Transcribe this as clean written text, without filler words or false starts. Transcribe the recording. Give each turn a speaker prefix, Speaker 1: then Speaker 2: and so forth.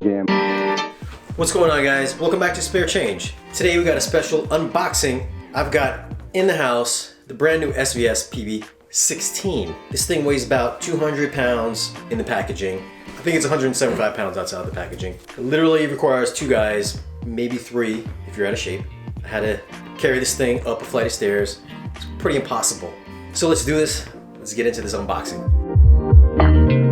Speaker 1: What's going on, guys? Welcome back to Spare Change. Today we got a special unboxing. I've got in the house the brand new SVS PB16. This thing weighs about 200 pounds in the packaging. I think it's 175 pounds outside the packaging. It literally requires two guys, maybe three if you're out of shape. I had to carry this thing up a flight of stairs. It's pretty impossible. So let's do this. Let's get into this unboxing.
Speaker 2: Hallelujah.